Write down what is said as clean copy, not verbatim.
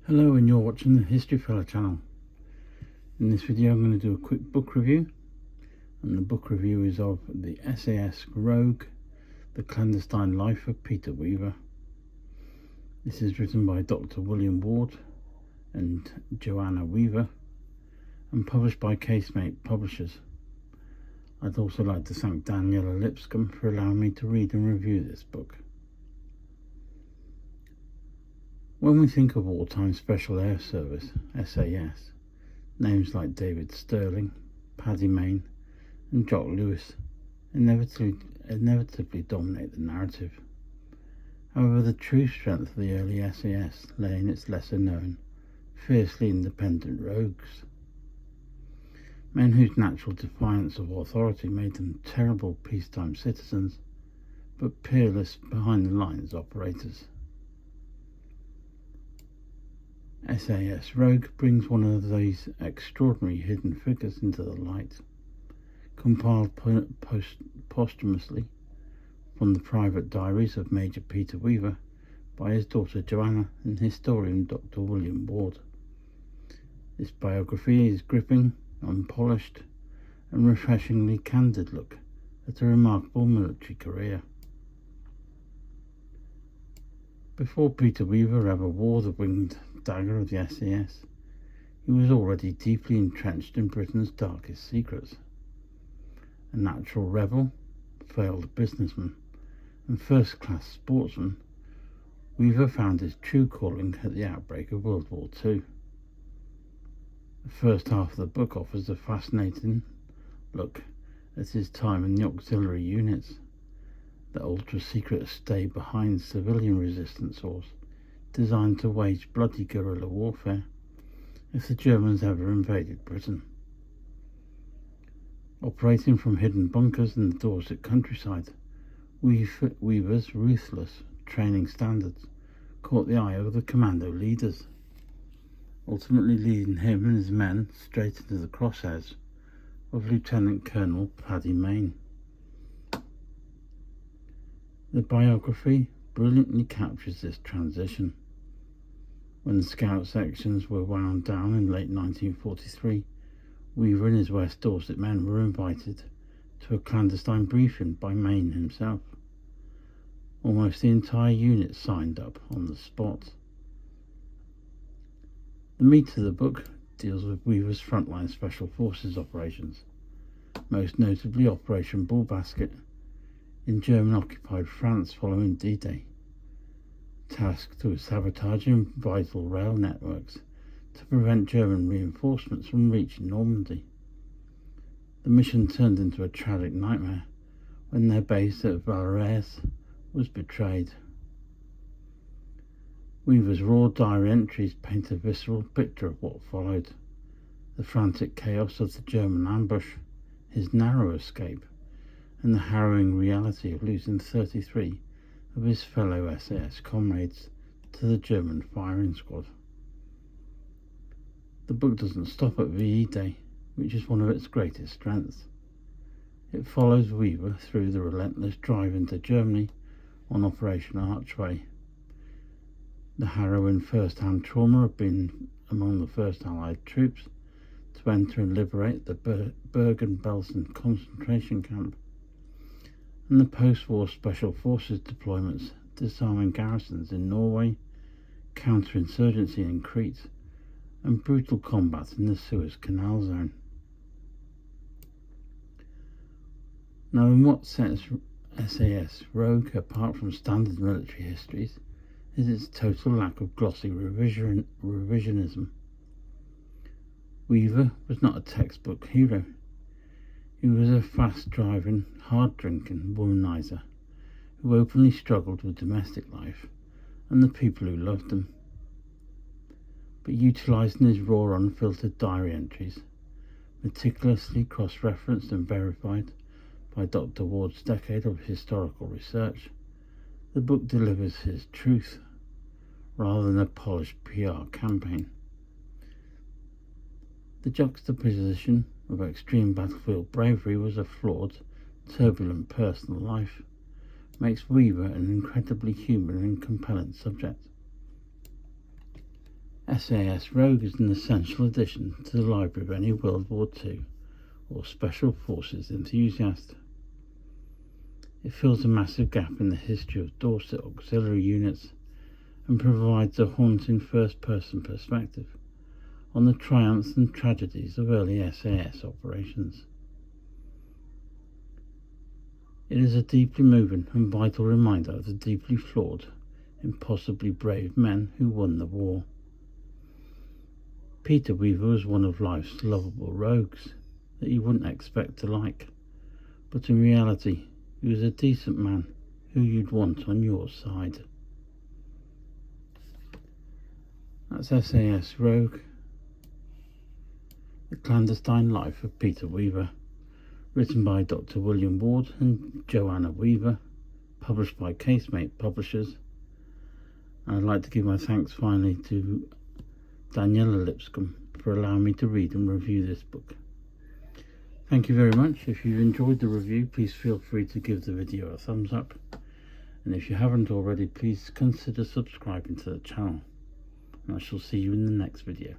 Hello, and you're watching the History Fella channel. In this video I'm going to do a quick book review, and the book review is of the SAS Rogue, The Clandestine Life of Peter Weaver. This is written by Dr. William Ward and Joanna Weaver and published by Casemate Publishers. I'd also like to thank Daniela Lipscomb for allowing me to read and review this book. When we think of Wartime Special Air Service, SAS, names like David Stirling, Paddy Mayne and Jock Lewis inevitably dominate the narrative. However, the true strength of the early SAS lay in its lesser known, fiercely independent rogues. Men whose natural defiance of authority made them terrible peacetime citizens, but peerless behind-the-lines operators. SAS Rogue brings one of these extraordinary hidden figures into the light, compiled posthumously from the private diaries of Major Peter Weaver by his daughter Joanna and historian Dr. William Ward. This biography is gripping, unpolished, and refreshingly candid look at a remarkable military career. Before Peter Weaver ever wore the winged dagger of the SAS, he was already deeply entrenched in Britain's darkest secrets. A natural rebel, failed businessman, and first-class sportsman, Weaver found his true calling at the outbreak of World War II. The first half of the book offers a fascinating look at his time in the auxiliary units, the ultra-secret stay-behind civilian resistance force designed to wage bloody guerrilla warfare if the Germans ever invaded Britain. Operating from hidden bunkers in the Dorset countryside, Weaver's ruthless training standards caught the eye of the commando leaders, ultimately leading him and his men straight into the crosshairs of Lieutenant Colonel Paddy Mayne. The biography brilliantly captures this transition. When the scout sections were wound down in late 1943, Weaver and his West Dorset men were invited to a clandestine briefing by Mayne himself. Almost the entire unit signed up on the spot. The meat of the book deals with Weaver's frontline Special Forces operations, most notably Operation Bullbasket in German-occupied France following D-Day, tasked with sabotaging vital rail networks to prevent German reinforcements from reaching Normandy. The mission turned into a tragic nightmare when their base at Valérès was betrayed. Weaver's raw diary entries paint a visceral picture of what followed: the frantic chaos of the German ambush, his narrow escape, and the harrowing reality of losing 33 of his fellow SAS comrades to the German firing squad. The book doesn't stop at VE Day, which is one of its greatest strengths. It follows Weaver through the relentless drive into Germany on Operation Archway, the harrowing first-hand trauma of being among the first Allied troops to enter and liberate the Bergen-Belsen concentration camp, and the post-war Special Forces deployments disarming garrisons in Norway, counter-insurgency in Crete, and brutal combat in the Suez Canal zone. Now, in what sets SAS Rogue apart from standard military histories is its total lack of glossy revisionism. Weaver was not a textbook hero. He was a fast-driving, hard-drinking womanizer who openly struggled with domestic life and the people who loved him. But utilising his raw, unfiltered diary entries, meticulously cross-referenced and verified by Dr. Ward's decade of historical research, the book delivers his truth rather than a polished PR campaign. The juxtaposition of extreme battlefield bravery with a flawed, turbulent personal life makes Weaver an incredibly human and compelling subject. SAS Rogue is an essential addition to the library of any World War II or Special Forces enthusiast. It fills a massive gap in the history of Dorset auxiliary units and provides a haunting first-person perspective on the triumphs and tragedies of early SAS operations. It is a deeply moving and vital reminder of the deeply flawed, impossibly brave men who won the war. Peter Weaver was one of life's lovable rogues that you wouldn't expect to like, but in reality he was a decent man who you'd want on your side. That's SAS Rogue, The Clandestine Life of Peter Weaver, written by Dr. William Ward and Joanna Weaver, published by Casemate Publishers. And I'd like to give my thanks finally to Daniela Lipscomb for allowing me to read and review this book. Thank you very much. If you enjoyed the review, please feel free to give the video a thumbs up. And if you haven't already, please consider subscribing to the channel. And I shall see you in the next video.